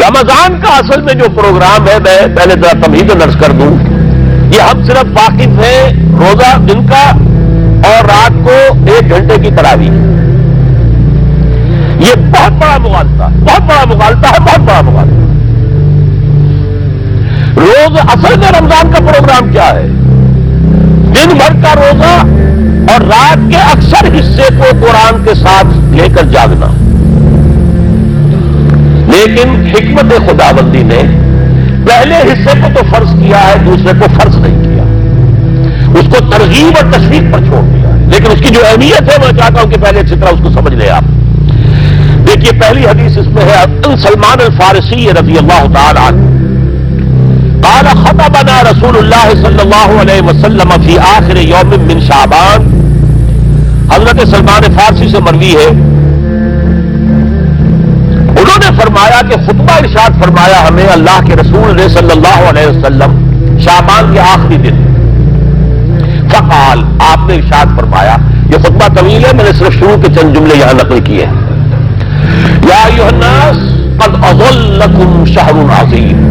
رمضان کا اصل میں جو پروگرام ہے، میں پہلے ذرا تمہید نرس کر دوں، یہ ہم صرف واقف ہیں روزہ دن کا اور رات کو 1 گھنٹے کی تراویح. یہ بہت بڑا مغالطہ ہے، بہت بڑا مغالطہ ہے، بہت بڑا مغالطہ. روز اصل میں رمضان کا پروگرام کیا ہے؟ دن بھر کا روزہ اور رات کے اکثر حصے کو قرآن کے ساتھ لے کر جاگنا. لیکن حکمت خداوندی نے پہلے حصے کو تو فرض کیا ہے، دوسرے کو فرض نہیں کیا، اس کو ترغیب اور تشویق پر چھوڑ دیا ہے. لیکن اس کی جو اہمیت ہے میں چاہتا ہوں کہ پہلے اچھی طرح اس کو سمجھ لیں آپ. دیکھیے پہلی حدیث اس میں ہے سلمان الفارسی رضی اللہ تعالی عنہ قال خطبنا رسول اللہ صلی اللہ علیہ وسلم فی آخر یوم من شعبان. حضرت سلمان فارسی سے مروی ہے، انہوں نے فرمایا کہ خطبہ ارشاد فرمایا ہمیں اللہ کے رسول نے صلی اللہ علیہ وسلم شعبان کے آخری دن. فقال، آپ نے ارشاد فرمایا، یہ خطبہ طویل ہے، میں نے صرف شروع کے چند جملے یہاں نقل کیے ہیں. یا ایھا الناس قد اظلکم شہر عظیم.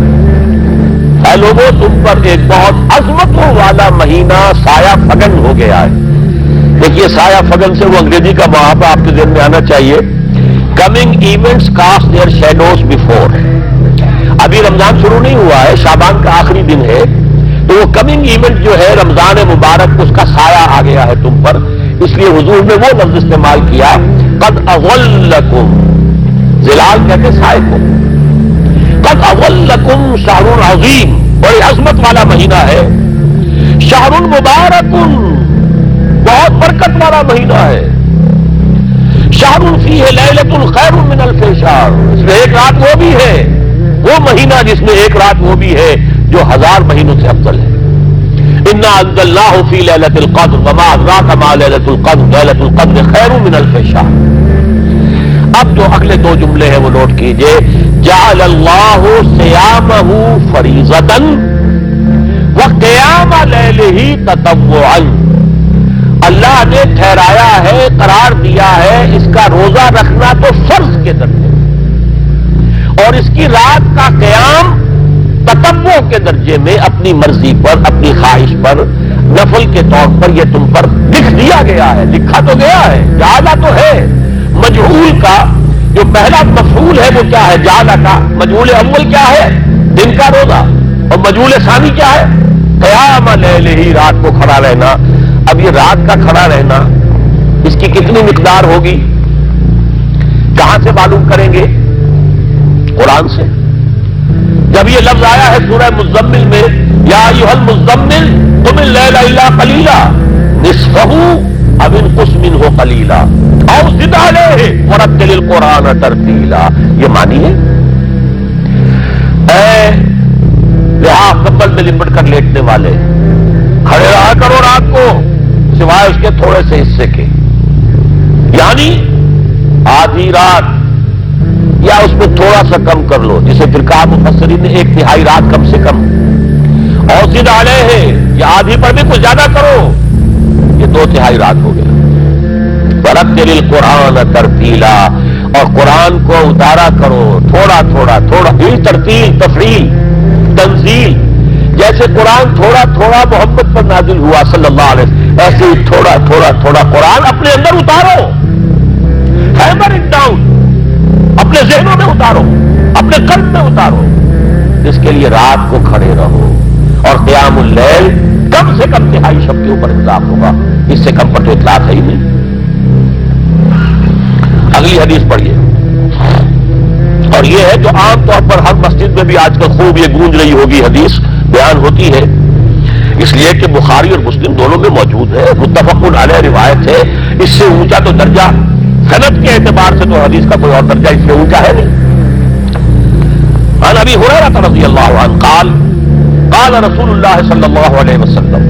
اے لوگوں، تم پر ایک بہت عظمتوں والا مہینہ سایہ فگن ہو گیا ہے. دیکھیے سایہ فگن سے وہ انگریزی کا محاورہ آپ کے ذہن میں آنا چاہیے. Coming events cast their shadows before. ابھی رمضان شروع نہیں ہوا ہے، شعبان کا آخری دن ہے، تو وہ کمنگ ایونٹ جو ہے رمضان مبارک، اس کا سایہ آ گیا ہے تم پر. اس لیے حضور نے وہ لفظ استعمال کیا قد اظلکم. ظلال کہتے سائے کو. قد اظلکم شہر عظیم، بڑی عظمت والا مہینہ ہے. شہر مبارک، بہت برکت والا مہینہ ہے. شہر فیہ لیلۃ خیر من الف شہر. اس میں ایک رات وہ بھی ہے، وہ مہینہ جس میں ایک رات وہ بھی ہے جو 1000 مہینوں سے افضل ہے. انا انزلناہ فی لیلۃ القدر وما ادراک ما لیلۃ القدر لیلۃ القدر خیر من الف شہر. اب جو اگلے 2 جملے ہیں وہ نوٹ کیجئے. جعل اللہ صیامہ فریضۃ وقیام لیلہ تطوعا. اللہ نے ٹھہرایا ہے، قرار دیا ہے اس کا روزہ رکھنا تو فرض کے درجے، اور اس کی رات کا قیام تطوع کے درجے میں اپنی مرضی پر، اپنی خواہش پر، نفل کے طور پر یہ تم پر لکھ دیا گیا ہے. لکھا تو گیا ہے، جعلہ تو ہے. مجہول کا جو پہلا مفعول ہے وہ کیا ہے؟ جعلہ کا. مجہول اول کیا ہے؟ دن کا روزہ. اور مجہول ثانی کیا ہے؟ قیام لیلہ، رات کو کھڑا رہنا. اب یہ رات کا کھڑا رہنا اس کی کتنی مقدار ہوگی؟ کہاں سے معلوم کریں گے؟ قرآن سے. جب یہ لفظ آیا ہے سورہ مزمل میں، یا ایھا المزمل قم اللیل الا قلیلا نصفہ او انقص منہ قلیلا او زد علیہ ورتل القرآن ترتیلا. یہ معنی ہے اے لحاظ کمبل میں لپٹ کر لیٹنے والے، کھڑے رہا کرو رات کو سوائے اس کے تھوڑے سے حصے کے، یعنی آدھی رات یا اس میں تھوڑا سا کم کر لو، جسے پھر کہا مفسرین نے 1/3 رات کم سے کم. اور زد علیہ، یا آدھی پر بھی کچھ زیادہ کرو، یہ 2/3 رات ہو گیا. ورتل القرآن ترتیلا، اور قرآن کو اتارا کرو تھوڑا تھوڑا تھوڑا. یہ ترتیل، تفریل، تنزیل. جیسے قرآن تھوڑا تھوڑا محمد پر نازل ہوا صلی اللہ علیہ وسلم، ایسے ہی تھوڑا تھوڑا تھوڑا قرآن اپنے اندر اتارو. ہیمر اٹ ڈاؤن، اپنے ذہنوں میں اتارو، اپنے قلب میں اتارو. اس کے لیے رات کو کھڑے رہو. اور قیام اللیل کم سے کم 3/4 شب کے اوپر اطلاق ہوگا، اس سے کم پر تو اطلاق ہے ہی نہیں. اگلی حدیث پڑھیے. اور یہ ہے جو عام طور پر ہر مسجد میں بھی آج کل خوب یہ گونج رہی ہوگی حدیث بیان ہوتی ہے، اس لیے کہ بخاری اور مسلم دونوں میں موجود ہے، متفق علیہ روایت ہے. اس سے اونچا تو درجہ سند کے اعتبار سے تو حدیث کا کوئی اور درجہ اس سے اونچا ہے نہیں. عن ابی ہریرہ رضی اللہ عنہ قال قال رسول اللہ صلی اللہ علیہ وسلم.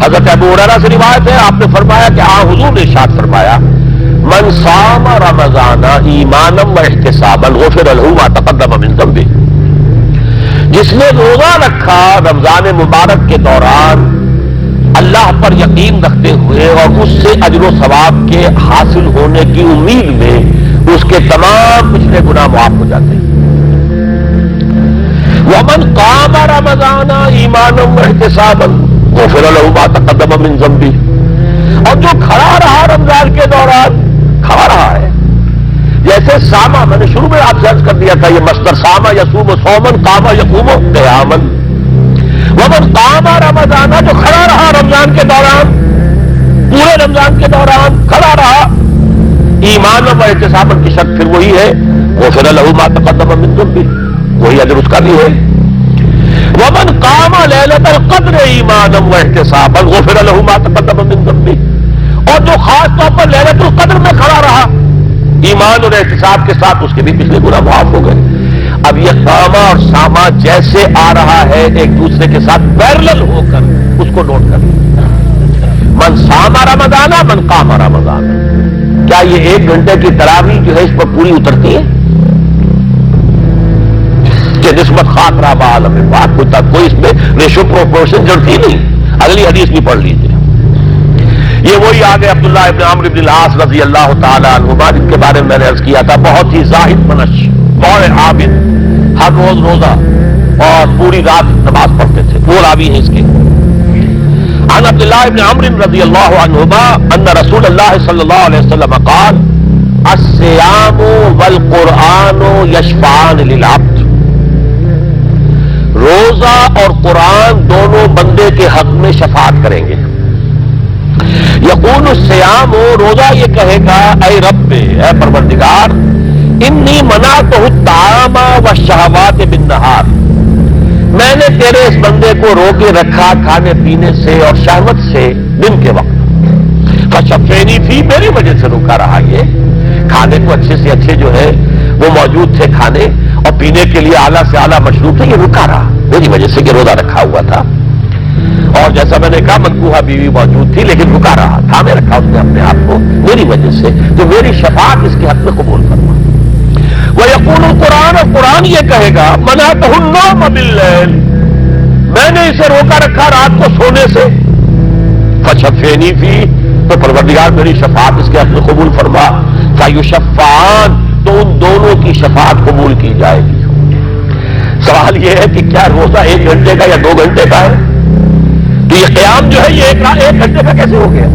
حضرت ابو ہریرہ سے روایت ہے، آپ نے فرمایا کہ حضور نے ارشاد فرمایا من صام رمضان ایمانا واحتسابا غفر له ما تقدم من ذنبه. جس نے روزہ رکھا رمضان مبارک کے دوران اللہ پر یقین رکھتے ہوئے اور اس سے اجر و ثواب کے حاصل ہونے کی امید میں، اس کے تمام پچھلے گناہ معاف ہو جاتے ہیں. ومن قام رمضان ایمانا واحتسابا غفر له ما تقدم من ذنبه، اور جو کھڑا رہا رمضان کے دوران، کھڑا رہا ہے، جیسے ساما، میں نے شروع میں آپ سے عرض کر دیا تھا، یہ مصدر ساما یصوم صومن، قام یقوم قیاما، ومن قام رمضان، جو کھڑا رہا رمضان کے دوران، پورے رمضان کے دوران کھڑا رہا، ایمان و احتساب کی شرط پھر وہی ہے، غفر له ما تقدم من ذنبه، وہی اجر اس کا بھی ہے۔ ومن قام لیلۃ القدر ایمانا واحتسابا غفر له ما تقدم من ذنبه، اور جو خاص طور پر لیلۃ القدر میں کھڑا رہا ایمان اور احتساب کے ساتھ، اس کے بھی پچھلے گناہ معاف ہو گئے۔ اب یہ قامہ اور ساما جیسے آ رہا ہے ایک دوسرے کے ساتھ پیرلل ہو کر، اس کو نوٹ کر لیں۔ من ساما رمضان من قام رمضان، کیا یہ 1 گھنٹے کی تراویح جو ہے اس پر پوری اترتی ہے کہ نسبت خاک رہا عالم پاک کوئی اس میں ریشو پروپورشن جڑتی نہیں؟ اگلی حدیث بھی پڑھ لیجیے۔ یہ وہی آگے عبداللہ ابن عمرو بن العاص رضی اللہ تعالی عنہما، جن کے بارے میں میں نے عرض کیا تھا، بہت ہی زاہد منش، بہت عابد، ہر روز روزہ اور پوری رات نماز پڑھتے تھے، وہ راوی ہیں اس کے۔ عن عبداللہ ابن عمرو رضی اللہ عنہما ان رسول اللہ صلی اللہ علیہ وسلم قال الصیام والقرآن یشفعان للعبد، روزہ اور قرآن دونوں بندے کے حق میں شفاعت کریں گے۔ یقول الصیام، روزہ یہ کہے گا اے رب، اے پروردگار، انی منعتہ الطعام والشہوات بالنہار، میں نے تیرے اس بندے کو روکے رکھا کھانے پینے سے اور شہوت سے دن کے وقت، فشفینی فی، میری وجہ سے روکا رہا، یہ کھانے کو اچھے سے اچھے جو ہے وہ موجود تھے کھانے، اور پینے کے لیے اعلیٰ سے اعلیٰ مشروب تھے، یہ رکا رہا میری وجہ سے کہ روزہ رکھا ہوا تھا، اور جیسا میں نے کہا منکوحہ بیوی موجود تھی لیکن رکا رہا، تھامے رکھا اس نے اپنے آپ کو میری وجہ سے، تو میری شفاعت اس کے حق میں قبول فرما۔ وَيَقُولُ الْقُرْآنُ، اور قرآن یہ کہے گا مَنَعْتُهُ النَّوْمَ بِاللَّيْلِ، میں نے اسے روکا رکھا رات کو سونے سے، فَشَفِّعْنِي فِيهِ، تو پروردگار میری شفاعت اس کے حق میں قبول فرما، فَيُشَفَّعَانِ، تو ان دونوں کی شفاعت قبول کی جائے گی۔ سوال یہ ہے کہ کیا روزہ 1 گھنٹے کا یا 2 گھنٹے کا ہے؟ تو یہ قیام جو ہے یہ 1 گھنٹے کا کیسے ہو گیا؟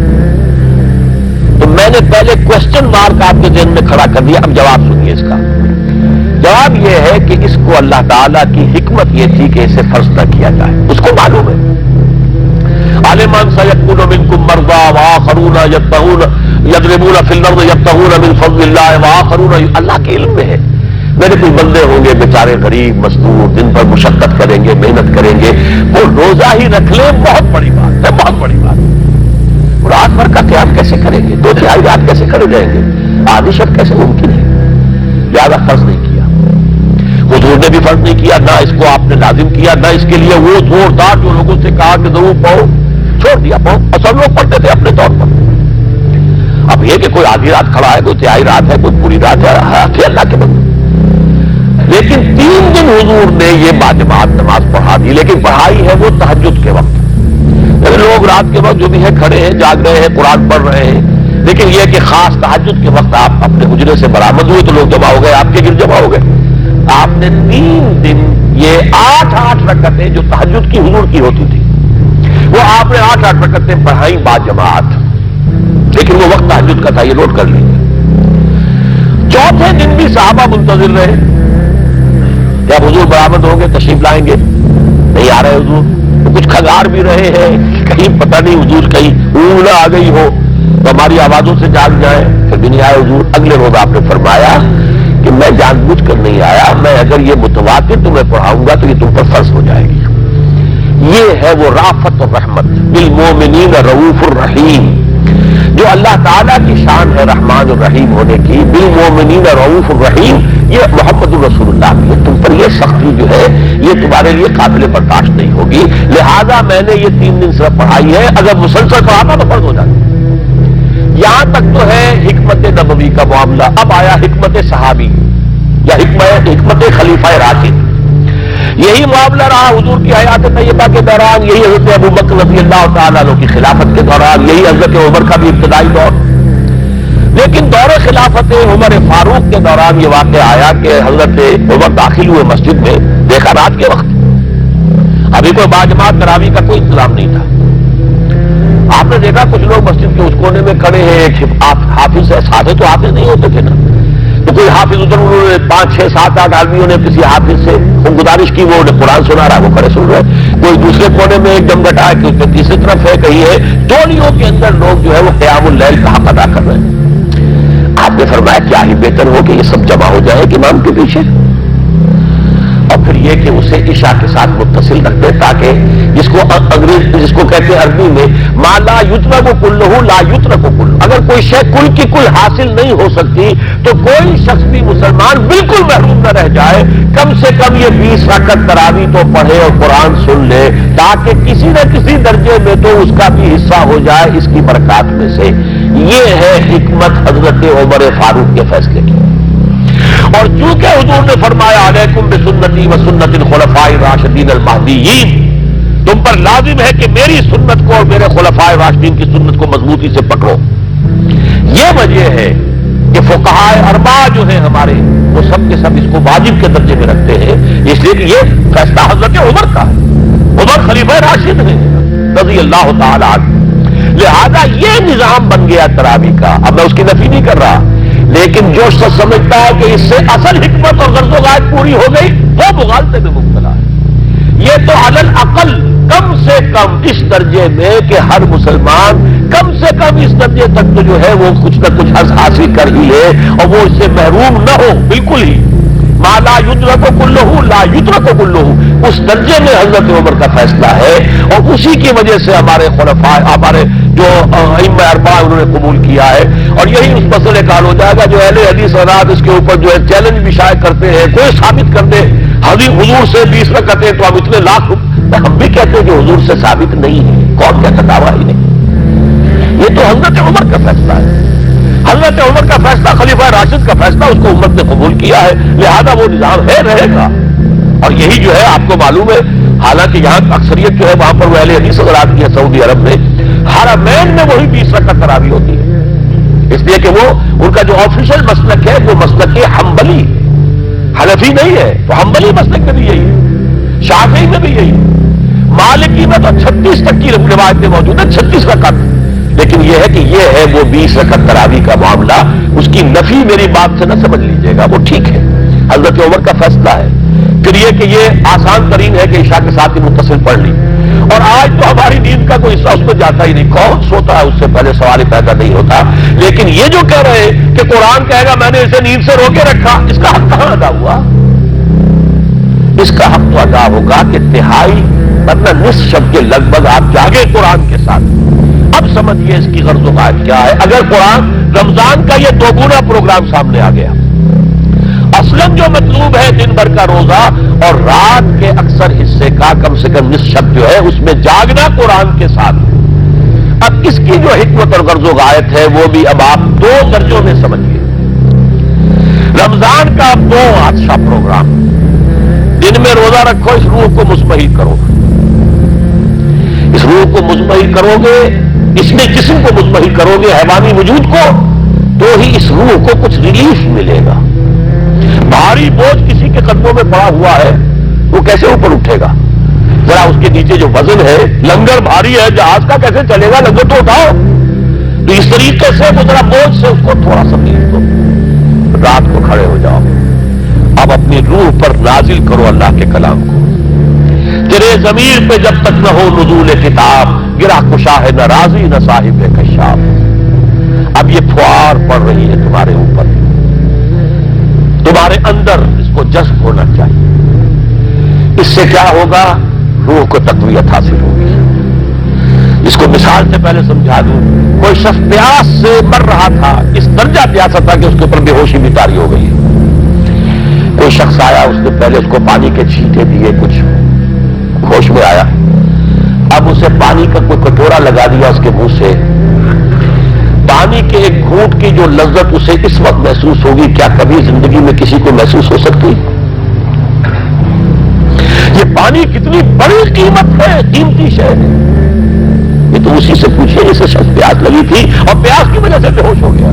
تو میں نے پہلے کوشچن مارک آپ کے ذہن میں کھڑا کر دیا، اب جواب سنیے اس کا۔ جواب یہ ہے کہ اس کو اللہ تعالیٰ کی حکمت یہ تھی کہ اسے فرض نہ کیا جائے، اس کو معلوم ہے۔ عَلِمَ أَنَّ سَيَكُونُ مِنكُم مَّرْضَىٰ وَآخَرُونَ يَضْرِبُونَ فِي الْأَرْضِ يَبْتَغُونَ مِن فَضْلِ اللَّهِ وَآخَرُونَ، اللہ کے علم میں ہے میرے کچھ بندے ہوں گے بیچارے غریب مزدور، دن پر مشقت کریں گے، محنت کریں گے، وہ روزہ ہی رکھ لیں، بہت بڑی بات ہے، بہت بڑی بات ہے۔ رات بھر کا قیام کیسے کریں گے؟ 2/3 رات کیسے کرے جائیں گے؟ آدھی شب کیسے ممکن ہے؟ لہٰذا فرض نہیں کیا، حضور نے بھی فرض نہیں کیا، نہ اس کو آپ نے لازم کیا، نہ اس کے لیے وہ زوردار جو لوگوں سے کہا کہ ضرور پڑھو، چھوڑ دیا پڑھو، اور سب لوگ پڑھتے تھے اپنے طور پر۔ اب یہ کہ کوئی آدھی رات کھڑا ہے، کوئی 1/3 رات ہے، کوئی پوری رات ہے، اللہ کے بندے۔ لیکن 3 دن حضور نے یہ باجماعت نماز پڑھا دی، لیکن پڑھائی ہے وہ تہجد کے وقت، یعنی لوگ رات کے وقت جو بھی ہے کھڑے ہیں، جاگ رہے ہیں، قرآن پڑھ رہے ہیں، لیکن یہ کہ خاص تہجد کے وقت آپ اپنے حجرے سے برآمد ہوئے تو لوگ جمع ہو گئے، آپ کے گرد جمع ہو گئے۔ آپ نے 3 دن یہ 8 رکعتیں جو تہجد کی حضور کی ہوتی تھی، وہ آپ نے 8 رکعتیں پڑھائی باجماعت، لیکن وہ وقت تہجد کا تھا، یہ نوٹ کر لیجیے۔ 4تھے دن بھی صحابہ منتظر رہے، جب حضور برآمد ہوں گے تشریف لائیں گے، نہیں آ رہے حضور، تو کچھ کھگار بھی رہے ہیں، کہیں پتہ نہیں حضور کہیں اونگ نہ آ گئی ہو تو ہماری آوازوں سے جاگ جائیں، پھر بھی نہیں آئے حضور۔ اگلے روز آپ نے فرمایا کہ میں جان بوجھ کر نہیں آیا، میں اگر یہ متواتر تمہیں پڑھاؤں گا تو یہ تم پر فرض ہو جائے گی۔ یہ ہے وہ رافت اور رحمت، بالمومنین رؤوف الرحیم، جو اللہ تعالیٰ کی شان ہے رحمان الرحیم ہونے کی، بالمومنین رؤوف الرحیم، یہ محمد الرسول اللہ کی ہے، تم پر یہ سختی جو ہے یہ تمہارے لیے قابل برداشت نہیں ہوگی، لہذا میں نے یہ 3 دن صرف پڑھائی ہے، اگر مسلسل پڑھاتا تو فرض ہو جاتا۔ یہاں تک تو ہے حکمت نبوی کا معاملہ، اب آیا حکمت صحابی یا حکمت خلیفہ راشد۔ یہی معاملہ رہا حضور کی حیات طیبہ کے دوران، یہی حضرت ابوبکر رضی اللہ تعالیٰ عنہ کی خلافت کے دوران، یہی حضرت عمر کا بھی ابتدائی دور، لیکن دور خلافت عمر فاروق کے دوران یہ واقعہ آیا کہ حضرت عمر داخل ہوئے مسجد میں، دیکھا رات کے وقت ابھی کوئی باجماعت تراویح کا کوئی انتظام نہیں تھا. آپ نے دیکھا کچھ لوگ مسجد کے اس کونے میں کھڑے ہیں, ایک حافظ ہے, ساتھے تو حافظ نہیں ہوتے تھے نا, تو کوئی حافظ ادھر, انہوں نے 5 6 7 8 آدمیوں نے کسی حافظ سے گزارش کی, وہ قرآن سنا رہا, وہ کھڑے سن رہے. کوئی دوسرے کونے میں ایک دم گٹا ہے کہ تیسری طرف ہے, کہیں ہے, ٹولیوں کے اندر لوگ جو ہے وہ قیام اللیل کا حق ادا کر رہے ہیں. آپ نے فرمایا کیا ہی بہتر ہو کہ یہ سب جمع ہو جائے کہ امام کے پیچھے, اور پھر یہ کہ اسے عشاء کے ساتھ متصل رکھ دے, تاکہ جس کو کہتے ہیں عربی میں ما لا یترک کلہ لا یترک کلہ, اگر کوئی شے کل کی کل حاصل نہیں ہو سکتی تو کوئی شخص بھی مسلمان بالکل محروم نہ رہ جائے, کم سے کم یہ 20 رکعت تراویح تو پڑھے اور قرآن سن لے, تاکہ کسی نہ کسی درجے میں تو اس کا بھی حصہ ہو جائے اس کی برکات میں سے. یہ ہے حکمت حضرت عمر فاروق کے فیصلے کی. اور چونکہ حضور نے فرمایا علیکم بسنتی و سنت الخلفاء الراشدین المہدیین, تم پر لازم ہے کہ میری سنت کو اور میرے خلفاء راشدین کی سنت کو مضبوطی سے پکڑو. یہ وجہ ہے کہ فقہاء اربعہ جو ہیں ہمارے, وہ سب کے سب اس کو واجب کے درجے میں رکھتے ہیں, اس لیے کہ یہ فیصلہ حضرت عمر کا ہے, عمر خلیفہ راشد ہیں رضی اللہ تعالی عنہ. لہذا یہ نظام بن گیا تراویح کا. اب میں اس کی نفی نہیں کر رہا, لیکن جو شخص سمجھتا ہے کہ اس سے اصل حکمت اور غرض و غایت پوری ہو گئی, وہ مغالطے میں مبتلا ہے. یہ تو علی الاقل کم سے کم اس درجے میں کہ ہر مسلمان کم سے کم اس درجے تک تو جو ہے وہ کچھ نہ کچھ حظ حاصل کر ہی لے, اور وہ اس سے محروم نہ ہو بالکل ہی. ما لا یدرک کلہ لا یدرک کلہ, اس درجے میں حضرت عمر کا فیصلہ ہے, اور اسی کی وجہ سے ہمارے خلفاء, ہمارے جو ائمہ اربعہ انہوں نے قبول کیا ہے. اور یہی اس مسئلے کا حل ہو جائے گا. جو اہل حدیث حضرات اس کے اوپر جو ہے چیلنج بھی شائع کرتے ہیں, کوئی ثابت کر دے حضور سے 20 رکعتیں تو اب اتنے لاکھ, ہم بھی کہتے ہیں کہ حضور سے ثابت نہیں ہے, کون کہتا دعویٰ ہی نہیں. یہ تو حضرت عمر کا فیصلہ ہے, حضرت عمر کا فیصلہ, خلیفہ راشد کا فیصلہ, اس کو امت نے قبول کیا ہے, لہذا وہ نظام ہے, رہے گا. اور یہی جو ہے آپ کو معلوم ہے, حالانکہ یہاں اکثریت جو ہے وہاں پر وہ اہل حدیث حضرات کی ہے سعودی عرب میں, حرمین میں وہی 20 رکعت تراویح ہوتی ہے, اس لیے کہ وہ ان کا جو آفیشل مسلک ہے وہ مسلک حنبلی, حنفی نہیں ہے, تو حنبلی مسلک میں بھی یہی ہے, شافعی میں بھی یہی ہے, مالکی میں تو 36 تک کی روایتیں موجود ہیں, 36 رکعت. لیکن یہ ہے کہ یہ ہے وہ 20 رکعت تراویح کا معاملہ, اس کی نفی میری بات سے نہ سمجھ لیجیے گا, وہ ٹھیک ہے, حضرت عمر کا فیصلہ ہے. پھر یہ کہ یہ آسان ترین ہے کہ عشاء کے ساتھ ہی متصل پڑھ لی, اور آج تو ہماری نیند کا کوئی حصہ اس میں جاتا ہی نہیں, کون سوتا ہے اس سے پہلے سوال ہی پیدا نہیں ہوتا. لیکن یہ جو کہہ رہے ہیں کہ قرآن کہے گا میں نے اسے نیند سے روکے رکھا, اس کا حق کہاں ادا ہوا؟ اس کا حق تو ادا ہوگا کہ تہائی ورنہ نصف شب کے لگ بھگ آپ جاگے قرآن کے ساتھ. اب سمجھیے اس کی غرض و غایت کیا ہے. اگر قرآن رمضان کا یہ دوگنا پروگرام سامنے آ گیا, اصلاً جو مطلوب ہے دن بھر کا روزہ اور رات کے اکثر حصے کا کم سے کم نصف شب جو ہے اس میں جاگنا قرآن کے ساتھ, اب اس کی جو حکمت اور غرض و غایت ہے وہ بھی اب آپ 2 درجوں میں سمجھیے. رمضان کا اب 2 اچھا پروگرام, دن میں روزہ رکھو, اس روح کو مزمحل کرو, اس روح کو مزمحل کرو گے, اس میں جسم کو مزمحل کرو گے, حیوانی وجود کو, تو ہی اس روح کو کچھ ریلیف ملے گا. بھاری بوجھ کسی کے قدموں میں پڑا ہوا ہے, وہ کیسے اوپر اٹھے گا؟ ذرا اس کے نیچے جو وزن ہے, لنگر بھاری ہے, جہاز کا کیسے چلے گا؟ لنگر تو اٹھاؤ. تو اس طریقے سے وہ ذرا بوجھ سے اس کو تھوڑا سا ریلیف دو, رات کو کھڑے ہو جاؤ. اب اپنی روح پر نازل کرو اللہ کے کلام کو. تیرے ضمیر پہ جب تک نہ ہو نزول کتاب, گرا کشا ہے نہ راضی نہ صاحب کشاف. اب یہ پھوار پڑ رہی ہے تمہارے اوپر, تمہارے اندر اس کو جذب ہونا چاہیے. اس سے کیا ہوگا؟ روح کو تقویت حاصل ہوگی. اس کو مثال سے پہلے سمجھا دوں, کوئی شخص پیاس سے مر رہا تھا, اس درجہ پیاسا تھا کہ اس کے اوپر بے ہوشی بھی طاری ہو گئی. کوئی شخص آیا, اس نے پہلے اس کو پانی کے چھینٹے دیے, کچھ ہوش میں آیا, اب اسے پانی کا کوئی کٹورا لگا دیا اس کے منہ سے. پانی کے ایک گھونٹ کی جو لذت اسے اس وقت محسوس ہوگی, کیا کبھی زندگی میں کسی کو محسوس ہو سکتی؟ یہ پانی کتنی بڑی قیمت ہے, قیمتی شے ہے. یہ تو اسی سے پوچھے جسے شخص پیاس لگی تھی اور پیاس کی وجہ سے بے ہوش ہو گیا.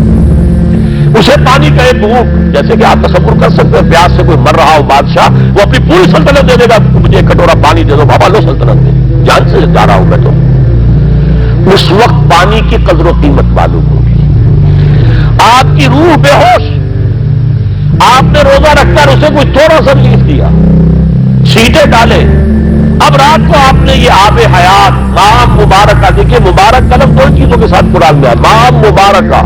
اسے پانی کا ایک گھونٹ، جیسے کہ آپ تصور کر سکتے ہیں پیاس سے کوئی مر رہا ہو بادشاہ، وہ اپنی پوری سلطنت دے دے گا، مجھے ایک کٹورا پانی دے دو، بابا لو سلطنت دے، جان سے جا رہا ہوں میں تو۔ اس وقت پانی کی قدر و قیمت معلوم ہوگی۔ آپ کی روح بے ہوش، آپ نے روزہ رکھ کر اسے کوئی تھوڑا سا ریلیف دیا، چھینٹے ڈالے، اب رات کو آپ نے یہ آب حیات ماء مبارکہ، دیکھیے مبارک قلم دو چیزوں کے ساتھ قرآن میں ہے، ماء مبارکہ،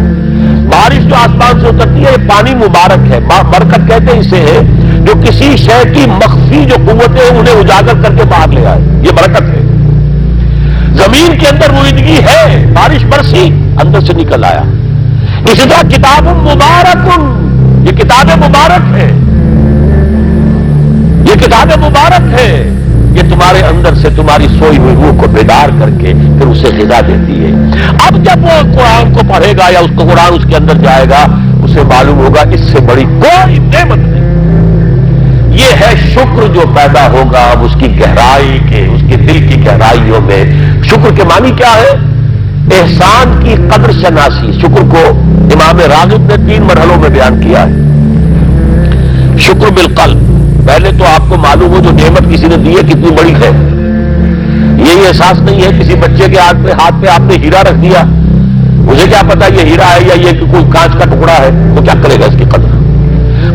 بارش جو آسمان سے اترتی ہے یہ پانی مبارک ہے، برکت کہتے ہیں اسے ہے جو کسی شے کی مخفی جو قوتیں ہیں انہیں اجاگر کر کے باہر لے آئے، یہ برکت ہے۔ زمین کے اندر روئیدگی ہے، بارش برسی اندر سے نکل آیا۔ اسی طرح کتاب مبارک، یہ کتاب مبارک ہے، یہ کتاب مبارک ہے، یہ تمہارے اندر سے تمہاری سوئی ہوئی روح کو بیدار کر کے پھر اسے غذا دیتی ہے۔ اب جب وہ قرآن کو پڑھے گا یا اس کو قرآن اس کے اندر جائے گا، اسے معلوم ہوگا اس سے بڑی کوئی نعمت نہیں۔ یہ ہے شکر جو پیدا ہوگا اب اس کی گہرائی کے، اس کے دل کی گہرائیوں میں۔ شکر کے معنی کیا ہے؟ احسان کی قدر شناسی۔ شکر کو امام راغب نے 3 مرحلوں میں بیان کیا ہے۔ شکر بالقلب، پہلے تو آپ کو معلوم ہو جو نعمت کسی نے دی ہے کتنی بڑی ہے، یہ احساس نہیں ہے کسی بچے کے ہاتھ پہ آپ نے ہیرا رکھ دیا، مجھے کیا پتا یہ ہیرا ہے یا یہ کوئی کانچ کا ٹکڑا ہے، تو کیا کرے گا اس کی قدر؟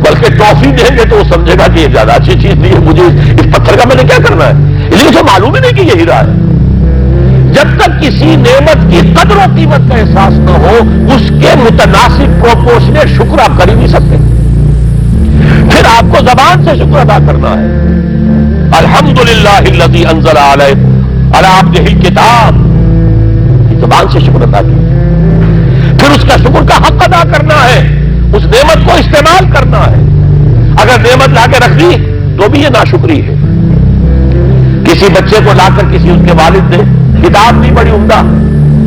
بلکہ ٹافی دیں گے تو وہ سمجھے گا کہ یہ زیادہ اچھی چیز نہیں ہے، مجھے اس پتھر کا میں نے کیا کرنا ہے، اس لیے اسے معلوم ہی نہیں کہ یہ ہیرا ہے۔ جب تک کسی نعمت کی قدر و قیمت کا احساس نہ ہو، اس کے متناسب پروپورشنل شکر آپ کر ہی نہیں سکتے۔ پھر آپ کو زبان سے شکر ادا کرنا ہے، الحمدللہ الذی انزل علی عبدہ الکتاب، زبان سے شکر ادا کیجیے۔ پھر اس کا شکر کا حق ادا کرنا ہے، اس نعمت کو استعمال کرنا ہے۔ اگر نعمت لا کے رکھ دی تو بھی یہ ناشکری ہے۔ کسی بچے کو لا کر کسی اس کے والد نے کتاب دی بڑی عمدہ،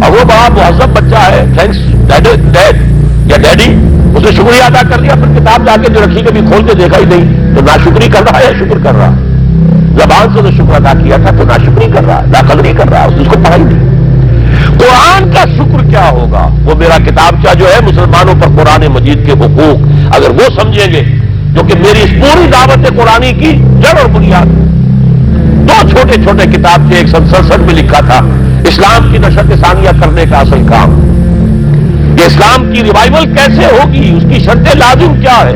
اور وہ بڑا مہذب بچہ ہے، تھینکس ڈیڈ یا ڈیڈی، اس نے شکریہ ادا کر لیا، پھر کتاب لا کے جو رکھی کبھی کھول کے دیکھا ہی نہیں، تو ناشکری کر رہا ہے یا شکر کر رہا ہے؟ زبان سے تو شکر ادا کیا تھا تو ناشکری کر رہا ہے، ناقدری کر رہا ہے، اس کو پڑھا ہی نہیں۔ قرآن کا شکر کیا ہوگا؟ وہ میرا کتابچہ جو ہے مسلمانوں پر قرآن مجید کے حقوق، اگر وہ سمجھیں گے جو کہ میری اس پوری دعوت قرآنی کی جڑ اور بنیاد، 2 چھوٹے چھوٹے کتاب تھے، ایک 67 میں لکھا تھا اسلام کی نشر ثانیہ کرنے کا اصل کام، یہ اسلام کی ریوائول کیسے ہوگی، اس کی شرط لازم کیا ہے،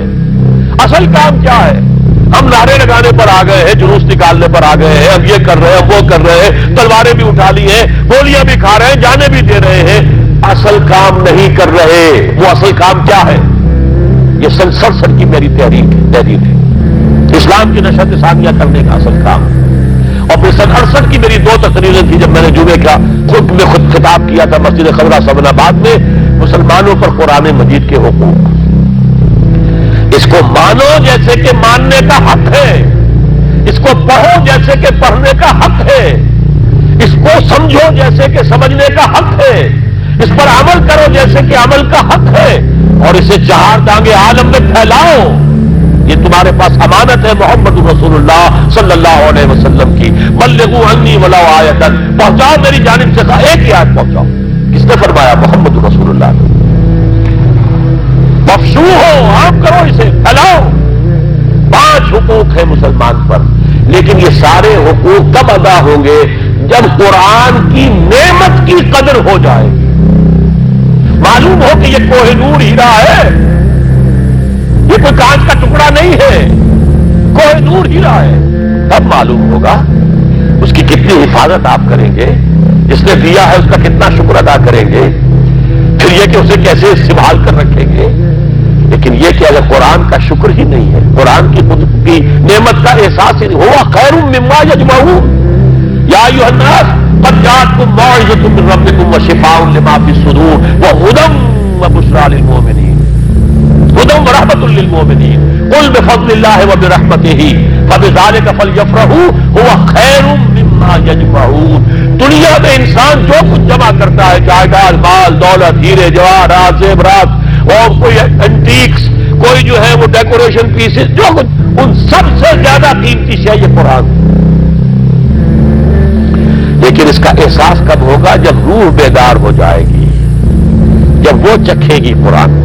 اصل کام کیا ہے۔ ہم نعرے لگانے پر آ گئے ہیں، جلوس نکالنے پر آ گئے ہیں، ہم یہ کر رہے ہیں، ہم وہ کر رہے ہیں، تلواریں بھی اٹھا لی ہیں، گولیاں بھی کھا رہے ہیں، جانے بھی دے رہے ہیں، اصل کام نہیں کر رہے۔ وہ اصل کام کیا ہے؟ یہ سن 67 کی میری تحریر ہے، اسلام کی نشر ثانیہ کرنے کا اصل کام۔ اور پھر سن 68 کی میری 2 تقریریں تھی جب میں نے جمعے کا خود خطاب کیا تھا مسجد خضرہ سبن آباد میں، مسلمانوں پر قرآن مجید کے حقوق۔ اس کو مانو جیسے کہ ماننے کا حق ہے، اس کو پڑھو جیسے کہ پڑھنے کا حق ہے، اس کو سمجھو جیسے کہ سمجھنے کا حق ہے، اس پر عمل کرو جیسے کہ عمل کا حق ہے، اور اسے 4 دانگے عالم میں پھیلاؤ۔ یہ تمہارے پاس امانت ہے محمد رسول اللہ صلی اللہ علیہ وسلم کی، بلغوا عنی ولو آیۃ، پہنچاؤ میری جانب سے ایک ہی آیت پہنچاؤ۔ کس نے فرمایا؟ محمد رسول اللہ نے۔ مفشو ہو، عام کرو، اسے پھیلاؤ۔ 5 حقوق ہیں مسلمان پر، لیکن یہ سارے حقوق کب ادا ہوں گے؟ جب قرآن کی نعمت کی قدر ہو جائے گی، معلوم ہو کہ یہ کوہ نور ہیرا ہے، یہ کوئی کانچ کا ٹکڑا نہیں ہے، کوہ نور ہیرا ہے، تب معلوم ہوگا اس کی کتنی حفاظت آپ کریں گے، جس نے دیا ہے اس کا کتنا شکر ادا کریں گے، پھر یہ کہ اسے کیسے سنبھال کر رکھیں گے۔ لیکن یہ کہ اگر قرآن کا شکر ہی نہیں ہے، قرآن کی قدرتی نعمت کا احساس ہی نہیں، ہوا خیر مما یجمعون، یا ایھا الناس قد جاءتکم موعظۃ من ربکم وشفاء لما فی الصدور وہدی وبشریٰ للمؤمنین، ہدی ورحمۃ للمؤمنین، قل بفضل اللہ وبرحمتہ فبذلک فلیفرحوا هو خیر مما یجمعون۔ دنیا میں انسان جو کچھ جمع کرتا ہے، جائیداد، مال، دولت، ہیرے جواہرات، زیورات، اور کوئی اینٹیکس، کوئی جو ہے وہ ڈیکوریشن پیسز، جو کچھ، ان سب سے زیادہ قیمتی شے یہ قرآن۔ لیکن اس کا احساس کب ہوگا؟ جب روح بیدار ہو جائے گی، جب وہ چکھے گی قرآن۔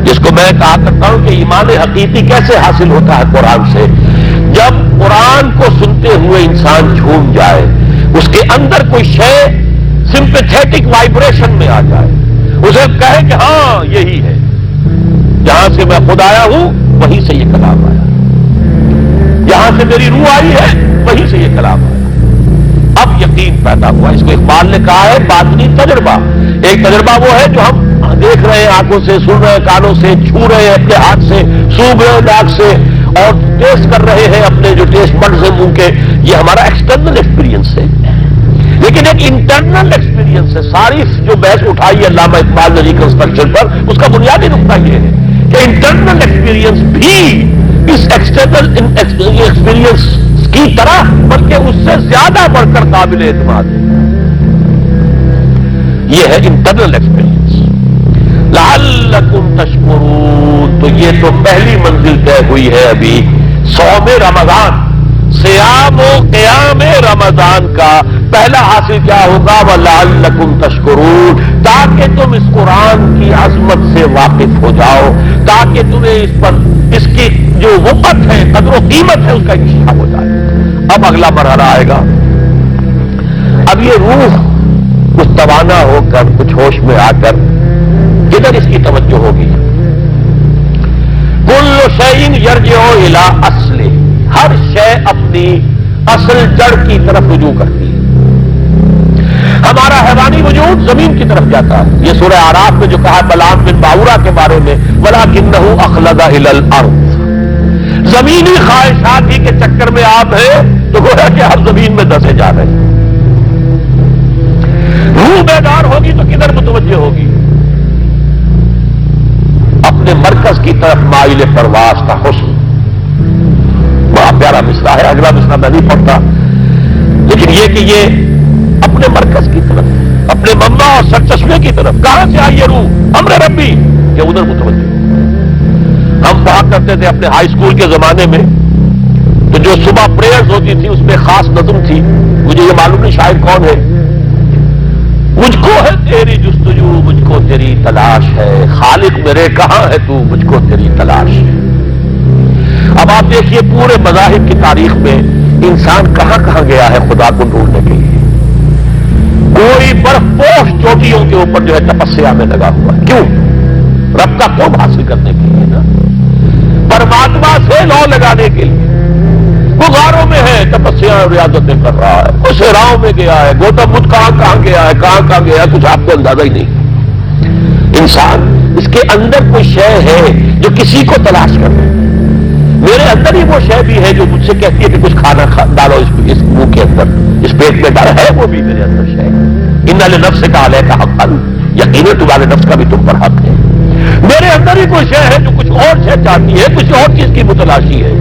جس کو میں کہا کرتا ہوں کہ ایمان حقیقی کیسے حاصل ہوتا ہے قرآن سے؟ جب قرآن کو سنتے ہوئے انسان جھوم جائے، اس کے اندر کوئی شے سمپیتھیٹک وائبریشن میں آ جائے، اسے کہے کہ ہاں یہی ہے، جہاں سے میں خود آیا ہوں وہیں سے یہ کلام آیا، جہاں سے میری روح آئی ہے وہیں سے یہ کلام آیا، اب یقین پیدا ہوا۔ اس کو اقبال نے کہا ہے باطنی تجربہ۔ ایک تجربہ وہ ہے جو ہم دیکھ رہے ہیں آنکھوں سے، سن رہے ہیں کانوں سے، چھو رہے ہیں اپنے ہاتھ سے، سونگھ رہے ہیں ناک سے، اور ٹیسٹ کر رہے ہیں اپنے جو ٹیسٹ بڈز ہیں منہ کے، یہ ہمارا ایکسٹرنل ایکسپیرینس ہے۔ لیکن ایک انٹرنل ایکسپیرینس ہے۔ ساری جو بحث اٹھائی ہے علامہ اقبال نے ریکنسٹرکشن پر، اس کا بنیادی نقطہ یہ ہے کہ انٹرنل ایکسپیرینس بھی اس ایکسٹرنل ایکسپیرینس کی طرح بلکہ اس سے زیادہ بڑھ کر قابل اعتماد ہے۔ یہ ہے انٹرنل ایکسپیرینس۔ لعلکم تشکرون، تو یہ تو پہلی منزل طے ہوئی ہے ابھی صوم رمضان، صیام و قیام رمضان کا پہلا حاصل کیا ہوگا؟ وَلَعَلَّكُمْ تَشْكُرُونَ، تاکہ تم اس قرآن کی عظمت سے واقف ہو جاؤ، تاکہ تمہیں اس پر اس کی جو وقت ہے، قدر و قیمت ہے، اس کا انکشاف ہو جائے۔ اب اگلا مرحلہ آئے گا۔ اب یہ روح کچھ توانا ہو کر، کچھ ہوش میں آ کر کدھر اس کی توجہ ہوگی؟ کل شیء یرجع الی اصلہ، ہر شے اپنی اصل جڑ کی طرف رجوع کرتی ہے۔ ہمارا حیوانی وجود زمین کی طرف جاتا ہے۔ یہ سورہ اعراف میں جو کہا بلعام بن باورہ کے بارے میں، وَلَكِنَّهُ أَخْلَدَ إِلَى الْأَرْضِ، زمینی خواہشات ہی کے چکر میں آپ ہیں تو گویا کہ ہر زمین میں دسے جا رہے ہیں۔ روح بیدار ہوگی تو کدھر متوجہ ہوگی؟ اپنے مرکز کی طرف مائل پرواز کا حسن۔ بڑا پیارا مصرع ہے، اگلا مصرع میں نہیں پڑھتا، لیکن یہ کہ یہ اپنے مرکز کی طرف، اپنے منبع اور سرچشمے کی طرف، کہاں سے آئی یہ روح؟ امر ربی، کہ ادھر متوجہ۔ ہم پڑھا کرتے تھے اپنے ہائی اسکول کے زمانے میں، تو جو صبح پریئرز ہوتی تھی اس میں خاص نظم تھی، مجھے یہ معلوم نہیں شاعر کون ہے۔ مجھ کو ہے تیری جستجو، مجھ کو تیری تلاش ہے، خالق میرے کہاں ہے تو، مجھ کو تیری تلاش ہے۔ اب آپ دیکھیے پورے مذاہب کی تاریخ میں انسان کہاں کہاں گیا ہے خدا کو ڈھونڈنے کے لیے۔ کوئی برف پوش چوٹیوں کے اوپر جو ہے تپسیا میں لگا ہوا ہے، کیوں؟ رب کا قرب حاصل کرنے کے لیے نا، پرماتما سے لو لگانے کے لیے۔ وہ غاروں میں ہے، تپسیا ریاضتیں کر رہا ہے، وہ صحراؤں میں گیا ہے، گوتم بدھ کہاں کہاں گیا ہے، کہاں کہاں گیا ہے، کچھ آپ کو اندازہ ہی نہیں۔ انسان اس کے اندر کوئی شے ہے جو کسی کو تلاش کر رہے ہیں۔ میرے اندر ہی وہ شے بھی ہے جو مجھ سے کہتی ہے کہ کچھ کھانا ڈالو اس منہ کے اندر، اس پیٹ میں ڈال ہے، وہ بھی میرے اندر شے ہے۔ ان لنفسک علیک حقا، یقیناً تمہارے نفس کا بھی تم پر حق ہے۔ میرے اندر ہی کوئی شے ہے جو کچھ اور شے چاہتی ہے، کچھ اور چیز کی متلاشی ہے،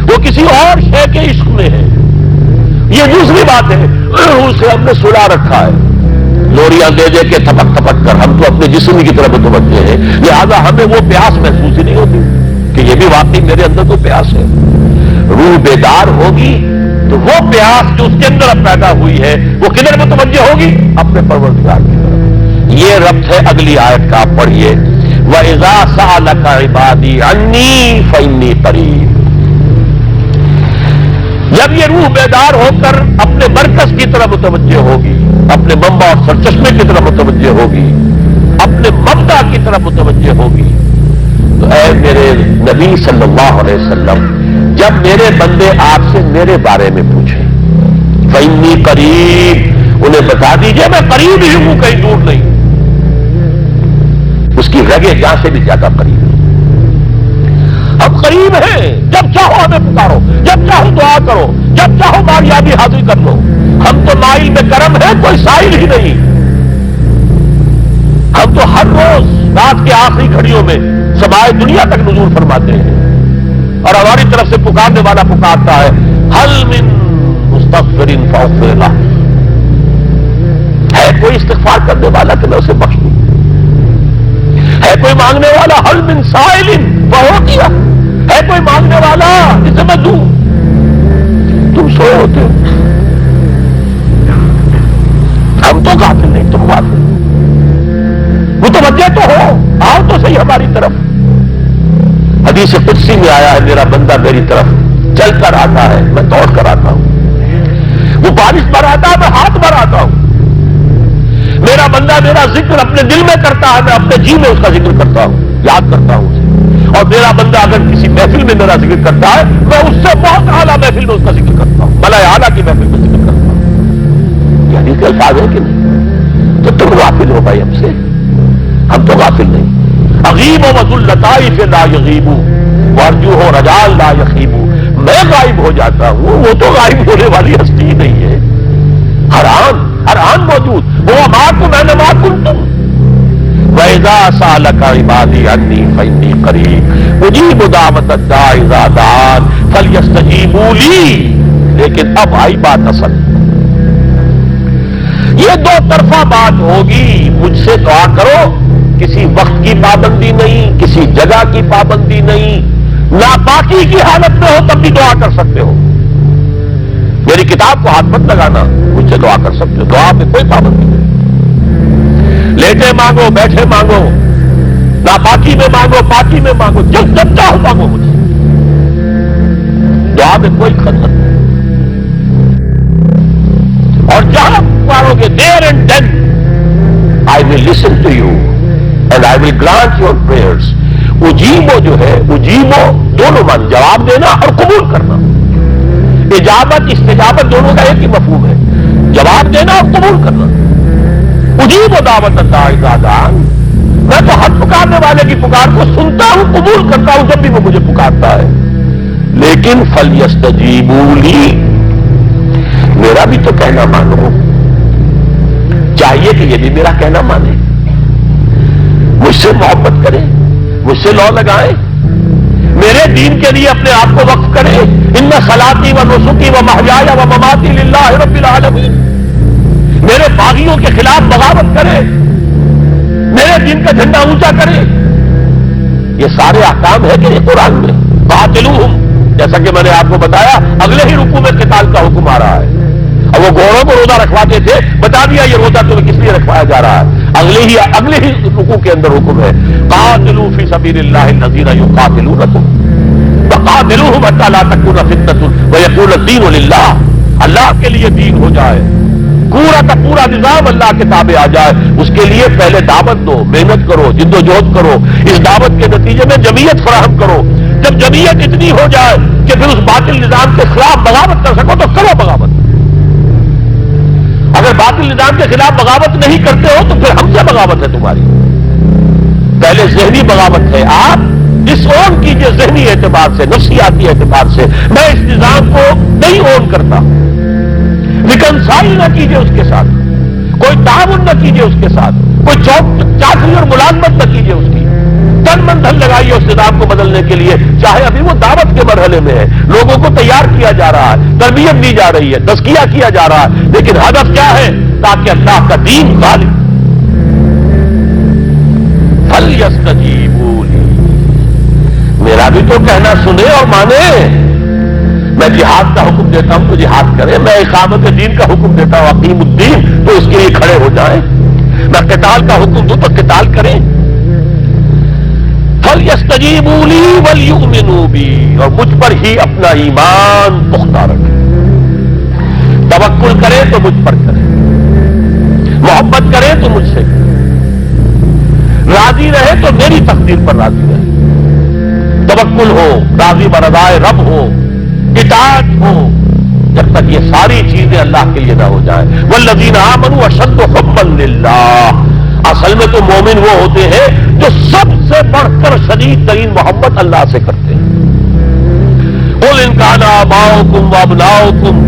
وہ کسی اور شے کے عشق میں ہے۔ یہ دوسری بات ہے، اسے ہم نے سلا رکھا ہے، لوریاں دے دے کے تھپک تھپک کر ہم تو اپنے جسم کی طرف متوجہ ہیں، لہذا ہمیں وہ پیاس محسوس ہی نہیں ہوتی کہ یہ بھی واقعی میرے اندر تو پیاس ہے۔ روح بیدار ہوگی تو وہ پیاس جو اس کے اندر اب پیدا ہوئی ہے وہ کدھر متوجہ ہوگی؟ اپنے پروردگار کی طرف۔ یہ ربط ہے اگلی آیت کا، آپ پڑھیے، وَإِذَا سَأَلَكَ عِبَادِي عَنِّي فَإِنِّي قَرِيبٌ۔ جب یہ روح بیدار ہو کر اپنے مرکز کی طرف متوجہ ہوگی، اپنے منبع اور سرچشمے کی طرف متوجہ ہوگی، اپنے مبدا کی طرف متوجہ ہوگی، تو اے میرے نبی صلی اللہ علیہ وسلم، جب میرے بندے آپ سے میرے بارے میں پوچھیں، فَإِنِّي قَرِيبٌ، انہیں بتا دیجئے میں قریب ہی ہوں، کہیں دور نہیں، اس کی رگے جہاں سے بھی زیادہ قریب ہے۔ ہم قریب ہیں، جب چاہو ہمیں پکارو، جب چاہو دعا کرو، جب چاہو کامیابی حاصل کر لو۔ ہم تو مائل میں کرم ہے، کوئی سائل ہی نہیں۔ ہم تو ہر روز رات کے آخری گھڑیوں میں سمائے دنیا تک نزول فرماتے ہیں، اور ہماری طرف سے پکارنے والا پکارتا ہے، حل من مستغفر فاغفر لہ، ہے کوئی استغفار کرنے والا کہ میں اسے بخش دوں، ہے کوئی مانگنے والا، حل من سائل فاعطیہ، ہے کوئی مانگنے والا جسے میں دوں۔ تم سوئے ہوتے ہو، ہم تو غافل نہیں، تم غافل، متوجہ تو ہو، آؤ تو صحیح ہماری طرف۔ حدیث قدسی میں آیا ہے میرا بندہ میری طرف چل کر آتا ہے میں دوڑ کر آتا ہوں، وہ بارش بڑھاتا ہے میں ہاتھ بڑھاتا ہوں، میرا بندہ میرا ذکر اپنے دل میں کرتا ہے میں اپنے جی میں اس کا ذکر کرتا ہوں، یاد کرتا ہوں اسے، اور میرا بندہ اگر کسی محفل میں میرا ذکر کرتا ہے میں اس سے بہت اعلیٰ محفل میں اس کا ذکر کرتا ہوں، بلا اعلیٰ کی محفل میں ذکر کرتا ہوں۔ یہ حدیث کے الفاظ ہے کہ نہیں؟ تو تم غافل ہو بھائی ہم سے، ہم تو غافل نہیں۔ اغیب و اللطائف لا یغیب وارجوہ رجال لا یخیب، میں غائب ہو جاتا ہوں وہ تو غائب ہونے والی ہستی ہی نہیں ہے، ہر آن موجود، وہ معکم اینما کنتم وَإِذَا سَأَلَكَ عِبَادِي عَنِّي فَإِنِّي قَرِيبٌ أُجِيبُ دَعْوَةَ الدَّاعِ إِذَا دَعَانِ فَلْيَسْتَجِيبُوا لِي۔ لیکن اب آئی بات اصل، یہ دو طرفہ بات ہوگی، مجھ سے دعا کرو، کسی وقت کی پابندی نہیں، کسی جگہ کی پابندی نہیں، ناپاکی کی حالت میں ہو تب بھی دعا کر سکتے ہو، میری کتاب کو ہاتھ مت لگانا، مجھ سے دعا کر سکتے ہو، دعا میں کوئی پابندی نہیں، لیٹے مانگو بیٹھے مانگو، ناپاکی میں مانگو پاکی میں مانگو، جب چاہو مانگو مجھ سے، دعا میں کوئی خطر نہیں، اور جہاں پکارو گے there and then I will listen to you and I will grant your prayers. اجیبو جو ہے اجیبو دونوں مان، جواب دینا اور قبول کرنا، اجابت استجابت دونوں کا ایک ہی مفہوم ہے، جواب دینا اور قبول کرنا۔ اجیبو دعوت الداعِ اذا دعان، میں تو ہر پکارنے والے کی پکار کو سنتا ہوں قبول کرتا ہوں جب بھی وہ مجھے پکارتا ہے، لیکن فلیستجیبوا لی، میرا بھی تو کہنا مانو، چاہیے کہ یہ بھی میرا کہنا مانے، مجھ سے محبت کرے، مجھ سے لو لگائے، میرے دین کے لیے اپنے آپ کو وقف کرے، ان صلاتی و نسکی و محیای و مماتی للہ رب العالمین، میرے باغیوں کے خلاف بغاوت کرے، میرے دین کا جھنڈا اونچا کرے، یہ سارے احکام ہے کہ یہ قرآن میں، قاتلوہم، جیسا کہ میں نے آپ کو بتایا اگلے ہی رکوع میں قتال کا حکم آ رہا ہے، اور وہ گھوڑوں کو روزہ رکھواتے تھے، بتا دیا یہ روزہ تمہیں کس لیے رکھوایا جا رہا ہے، اگلے ہی رکوع کے اندر حکم ہے، قاتلوا فی سبیل اللہ الذین یقاتلونکم وقاتلوہم حتی لا تکون فتنۃ ویکون الدین للہ، اللہ کے لیے دین ہو جائے، پورا کا پورا نظام اللہ کے تابع آ جائے، اس کے لیے پہلے دعوت دو، محنت کرو، جد و جہد کرو، اس دعوت کے نتیجے میں جمعیت فراہم کرو، جب جمعیت اتنی ہو جائے کہ پھر اس باطل نظام کے خلاف بغاوت کر سکو تو کرو بغاوت، اگر باطل نظام کے خلاف بغاوت نہیں کرتے ہو تو پھر ہم سے بغاوت ہے تمہاری، پہلے ذہنی بغاوت ہے، آپ ڈس اون کیجئے ذہنی اعتبار سے، نفسیاتی اعتبار سے، میں اس نظام کو نہیں اون کرتا، ریکنسائل نہ کیجئے اس کے ساتھ، کوئی تعاون نہ کیجئے اس کے ساتھ، کوئی چاچی اور ملازمت نہ کیجئے اس کی، تن من دھن لگائیے اس نظام کو بدلنے کے لیے، چاہے ابھی وہ دعوت کے مرحلے میں ہے، لوگوں کو تیار کیا جا رہا ہے، تربیت دی جا رہی ہے، تزکیہ کیا جا رہا ہے، لیکن ہدف کیا ہے؟ تاکہ اللہ کا دین غالب۔ فَلْيَسْتَجِيبُوا لِي، میرا بھی تو کہنا سنے اور مانے، میں جہاد کا حکم دیتا ہوں تو جہاد کریں، میں اقامت دین کا حکم دیتا ہوں اقیم الدین تو اس کے لیے کھڑے ہو جائیں، میں قتال کا حکم دوں تو قتال کریں، فَلْيَسْتَجِيبُوا لِي وَلْيُؤْمِنُوا بِي، اور مجھ پر ہی اپنا ایمان پختہ رکھیں، توکل کریں تو مجھ پر کریں، محبت کریں تو مجھ سے کریں، راضی رہے تو میری تقدیر پر راضی رہے، توکل ہو، راضی برضائے رب ہو، اطاعت ہو، جب تک یہ ساری چیزیں اللہ کے لیے نہ ہو جائیں، والذین آمنوا اشد حبا للہ، اصل میں تو مومن وہ ہوتے ہیں جو سب سے بڑھ کر شدید ترین محبت اللہ سے کرتے ہیں، قل ان کان آباؤکم وابناؤکم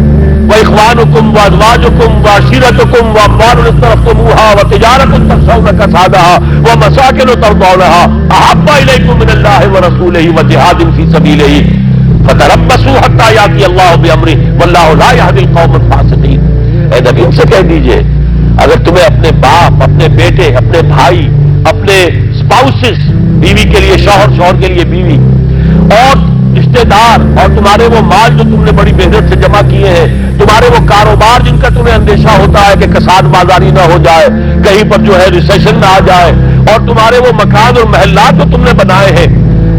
واخوانکم وازواجکم وعشیرتکم واموال اقترفتموها وتجارۃ تخشون کسادها ومساکن ترضونها احب الیکم من اللہ ورسولہ وجہاد فی سبیلہ فتربصوا حتی یاتی اللہ بامرہ واللہ لا یہدی القوم الفاسقین۔ اے نبی ان سے کہہ دیجئے اگر تمہیں اپنے باپ، اپنے بیٹے، اپنے بھائی، اپنے اسپاؤسز، بیوی کے لیے شوہر، شوہر کے لیے بیوی، اور رشتے دار، اور تمہارے وہ مال جو تم نے بڑی محنت سے جمع کیے ہیں، تمہارے وہ کاروبار جن کا تمہیں اندیشہ ہوتا ہے کہ کساد بازاری نہ ہو جائے، کہیں پر جو ہے ریسیشن نہ آ جائے، اور تمہارے وہ مکان اور محلات جو تم نے بنائے ہیں،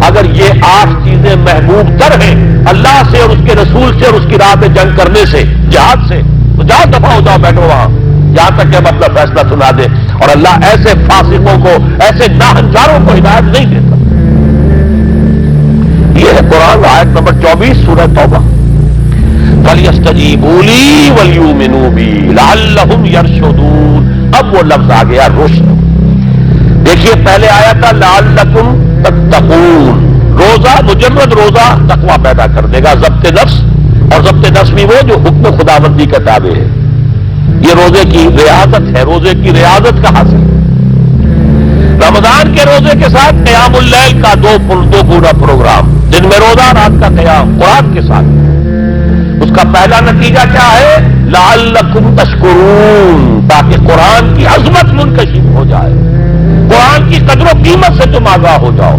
اگر یہ 8 چیزیں محبوب تر ہیں اللہ سے اور اس کے رسول سے اور اس کی راہ میں جنگ کرنے سے، جہاد سے، تو جاؤ دفاع ہو جاؤ، بیٹھو وہاں جہاں تک کہ ہم اپنا فیصلہ سنا دیں. اور اللہ ایسے فاسقوں کو، ایسے ناہنجاروں کو ہدایت نہیں دیتا. یہ ہے قرآن آیت نمبر 24 سورہ توبہ. فَلْيَسْتَجِيبُوا لِي وَلْيُؤْمِنُوا بِي لَعَلَّهُمْ يَرْشُدُونَ. اب وہ لفظ آ گیا رشد. دیکھیے پہلے آیا تھا لعلکم تتقون. روزہ، مجرد روزہ تقویٰ پیدا کر دے گا، ضبط نفس. اور ضبط نفس بھی وہ جو حکم خداوندی کا تابع ہے. یہ روزے کی ریاضت ہے، روزے کی ریاضت کا حاصل. رمضان کے روزے کے ساتھ قیام اللیل کا دو گنا پروگرام، دن میں روزہ، رات کا قیام قرآن کے ساتھ. اس کا پہلا نتیجہ کیا ہے؟ لعلکم تشکرون، تاکہ قرآن کی عظمت منکشف ہو جائے، قرآن کی قدر و قیمت سے تم آگاہ ہو جاؤ،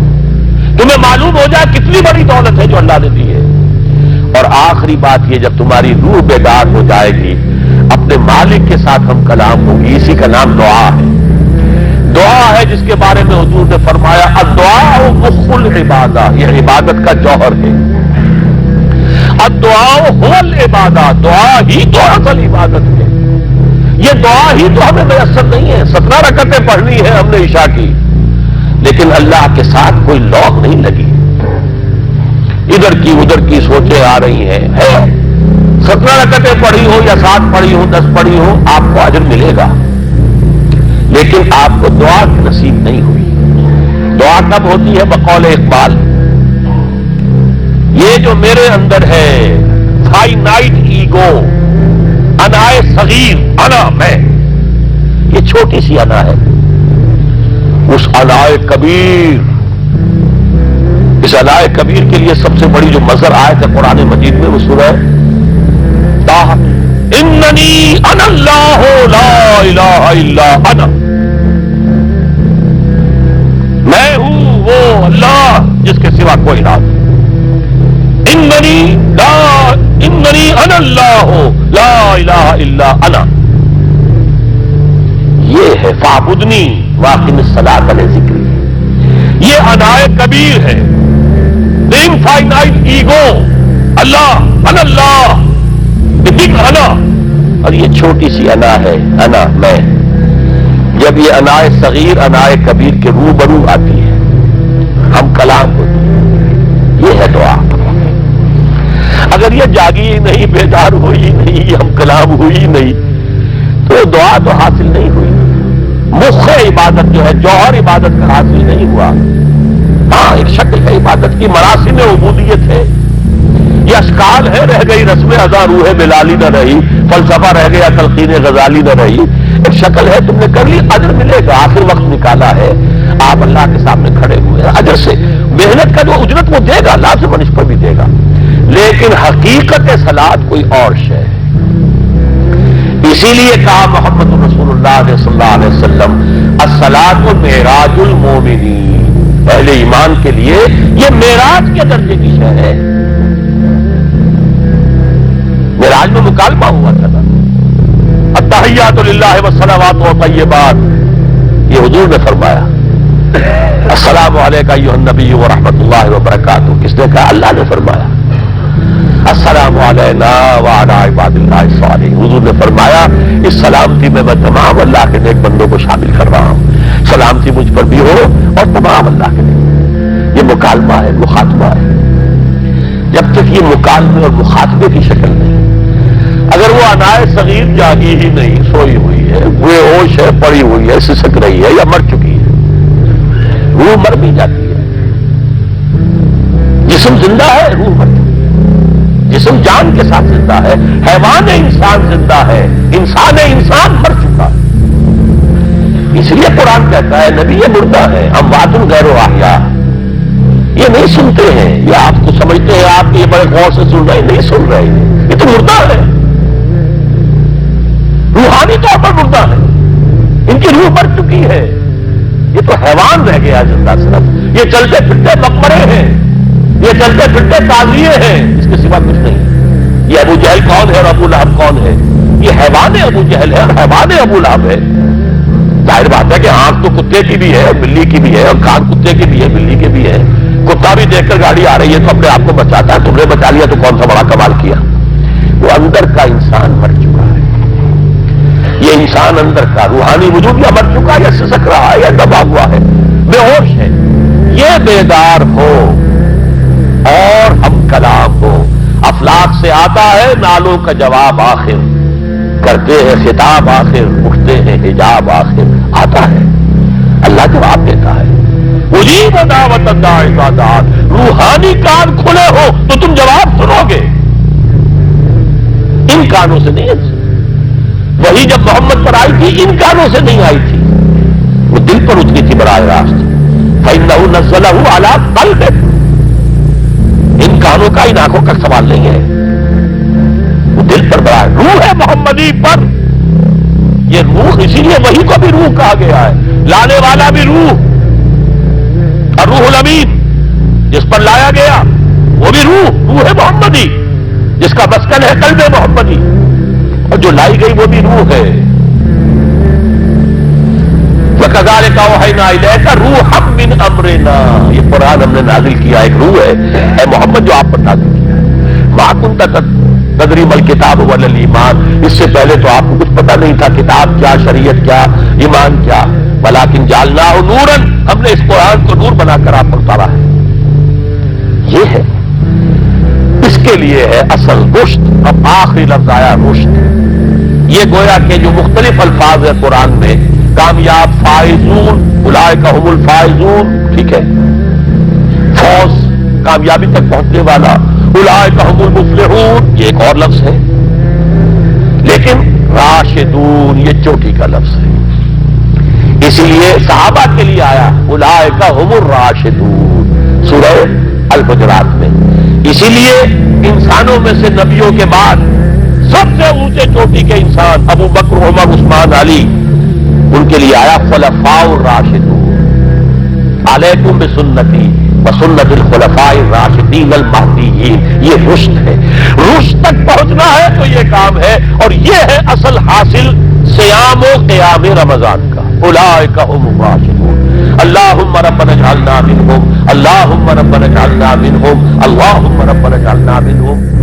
تمہیں معلوم ہو جائے کتنی بڑی دولت ہے جو اللہ نے دی ہے. اور آخری بات یہ، جب تمہاری روح بیدار ہو جائے گی اپنے مالک کے ساتھ ہم کلام ہوگی. اسی کا نام دعا ہے. دعا ہے جس کے بارے میں حضور نے فرمایا الدعاء مخ العبادہ، یہ عبادت کا جوہر ہے. الدعاء هو العبادہ، دعا ہی تو اصل عبادت ہے. یہ دعا ہی تو ہمیں میسر نہیں ہے. 17 رکعتیں پڑھنی ہے ہم نے عشاء کی، لیکن اللہ کے ساتھ کوئی لوگ نہیں لگی. ادھر کی ادھر کی سوچیں آ رہی ہیں. 17 رکعتیں پڑھی ہو یا 7 پڑھی ہو 10 پڑھی ہو، آپ کو اجر ملے گا، لیکن آپ کو دعا نصیب نہیں ہوئی. دعا کب ہوتی ہے؟ بقول اقبال، یہ جو میرے اندر ہے فائنائٹ ایگو، انائے صغیر، انا میں، یہ چھوٹی سی انا ہے. اس انائے کبیر، اس انائے کبیر کے لیے سب سے بڑی جو مظہر آیت ہے قرآن مجید میں وہ سورہ طٰہٰ، اننی انا اللہ لا الہ الا انا، میں ہوں وہ اللہ جس کے سوا کوئی نہ. اننی انا اللہ لا الہ الا انا، یہ ہے فاعبدنی واقم الصلاۃ لذکری. یہ انائے کبیر ہے، انفائنائٹ ایگو، اللہ انا اللہ، بگ انا. اور یہ چھوٹی سی انا ہے، انا میں. جب یہ انائے صغیر انائے کبیر کے روبرو آتی ہے ہم کلام ہوتی ہے. یہ ہے دعا. اگر یہ جاگی ہی نہیں، بیدار ہوئی نہیں، ہم کلام ہوئی نہیں، تو دعا تو حاصل نہیں ہوئی. مخ عبادت جو ہے، جوہر عبادت کا حاصل نہیں ہوا. ہاں ایک شکل ہے عبادت کی، مراسم عبودیت ہے، یہ اشکال ہے. رہ گئی رسم ادا روح بلالی نہ رہی، فلسفہ رہ گیا تلقین غزالی نہ رہی. ایک شکل ہے، تم نے کر لی، اجر ملے گا. آخر وقت نکالا ہے، آپ اللہ کے سامنے کھڑے ہوئے ہیں، اجر سے محنت کا جو اجرت وہ دے گا، لازماً اس پر بھی دے گا. لیکن حقیقت صلاۃ کوئی اور شے ہے. اسی لیے کہا محمد رسول اللہ صلی اللہ علیہ وسلم الصلاۃ معراج المومنین، اہل ایمان کے لیے یہ معراج کے درجے کی شے ہے. معراج میں مکالمہ ہوا تھا نا، التحیات للہ والصلوات والطیبات، یہ حضور نے فرمایا. السلام علیکم ایھا النبی ورحمۃ اللہ وبرکاتہ، کس نے کہا؟ اللہ نے فرمایا. السلام علینا وعلی عباد اللہ الصالحین، حضور نے فرمایا اس سلامتی میں تمام اللہ کے نیک بندوں کو شامل کر رہا ہوں. سلامتی مجھ پر بھی ہو اور تمام اللہ کے نیک. یہ مکالمہ ہے، مخاطبہ ہے. جب تک یہ مکالمے اور مخاطبے کی شکل نہیں، اگر وہ انائے صغیر جاگی ہی نہیں، سوئی ہوئی ہے، بے ہوش ہے، پڑی ہوئی ہے، سسک رہی ہے یا مر چکی ہے، روح مر بھی جاتی ہے. جسم زندہ ہے، روح مر چکی ہے. جسم جان کے ساتھ زندہ ہے، حیوان انسان زندہ ہے، انسان مر چکا ہے. اس لیے قرآن کہتا ہے نبی یہ مردہ ہے، اموات غیر احیاء. یہ نہیں سنتے ہیں، یہ آپ کو سمجھتے ہیں، آپ یہ بڑے غور سے سن رہے ہیں، نہیں سن رہے ہیں. یہ تو مردہ ہے، روحانی طور پر مردہ ہے، ان کی روح مر چکی ہے. یہ تو حیوان رہ گیا زندہ صرف. یہ چلتے پھرتے مقبرے ہیں، یہ چلتے پھرتے تعزیے ہیں، اس کے سوا کچھ نہیں. یہ ابو جہل کون ہے اور ابو لہب کون ہے؟ یہ حیوان ابو جہل ہے اور حیوان ابو لہب ہے. ظاہر بات ہے کہ آنکھ تو کتے کی بھی ہے اور بلی کی بھی ہے، اور کان کتے کے بھی ہے، بلی کے بھی ہے. کتا بھی دیکھ کر گاڑی آ رہی ہے تو اپنے آپ کو بچاتا ہے، تم نے بچا لیا تو کون سا بڑا کمال کیا؟ وہ اندر کا انسان مر چکا ہے، یہ انسان اندر کا روحانی وجود یا مر چکا ہے یا سسک رہا ہے یا دبا ہوا ہے، بے ہوش ہے. یہ بیدار ہو اور ہم کلام ہو. افلاک سے آتا ہے نالوں کا جواب آخر، کرتے ہیں خطاب آخر، اٹھتے ہیں حجاب آخر. آتا ہے اللہ جواب دیتا ہے. اجیب دعوت الداعی اذا دعان. روحانی کان کھلے ہو تو تم جواب سنو گے، ان کانوں سے نہیں. وہی جب محمد پر آئی تھی ان کانوں سے نہیں آئی تھی، وہ دل پر اتری تھی براہ راست. فإنه نزله على قلبه. ان کانوں کا ان آنکھوں کا سوال نہیں ہے، وہ دل پر براہ روح ہے محمدی پر. یہ روح اسی لیے وہی کو بھی روح کہا گیا ہے، لانے والا بھی روح. اور روح الامین جس پر لایا گیا وہ بھی روح ہے محمدی، جس کا مسکن ہے قلب محمدی، اور جو لائی گئی وہ بھی روح ہے. وَكَذَلِكَ أَوْحَيْنَا إِلَيْكَ رُوحًا مِّنْ أَمْرِنَا. یہ قرآن ہم نے نازل کیا، ایک روح ہے اے محمد جو آپ پر نازل کیا ہے. مَا كُنْتَ تَدْرِي مَا الْكِتَابُ وَلَا الْإِيمَانُ. اس سے پہلے تو آپ کو کچھ پتہ نہیں تھا کتاب کیا، شریعت کیا، ایمان کیا. وَلَٰكِنْ جَعَلْنَاهُ نُورًا. ہم نے اس قرآن کو نور بنا کر آپ پر اتارا ہے. یہ ہے، اس کے لیے ہے اصل رشد. اب آخری لفظ آیا رشد. یہ گویا کہ جو مختلف الفاظ ہے قرآن میں، کامیاب، فائزون، اولئک هم الفائزون، ٹھیک ہے، فوز کامیابی تک پہنچنے والا، اولئک هم المفلحون یہ ایک اور لفظ ہے. لیکن راشدون یہ چوٹی کا لفظ ہے، اسی لیے صحابہ کے لیے آیا اولئک هم الراشدون سورہ الحجرات میں. اسی لیے انسانوں میں سے نبیوں کے بعد سب سے اونچے چوٹی کے انسان ابو بکر، عمر، عثمان، علی، ان کے لیے آیا خلفاء الراشدون. علیکم بسنتی وسنت الخلفاء الراشدین المہدیین. یہ رشد ہے، رشد تک پہنچنا ہے تو یہ کام ہے، اور یہ ہے اصل حاصل صیام و قیام رمضان کا. اولئک هم الراشدون. اللهم ربنا اجعلنا منهم، اللهم ربنا اجعلنا منهم، اللهم ربنا اجعلنا منهم.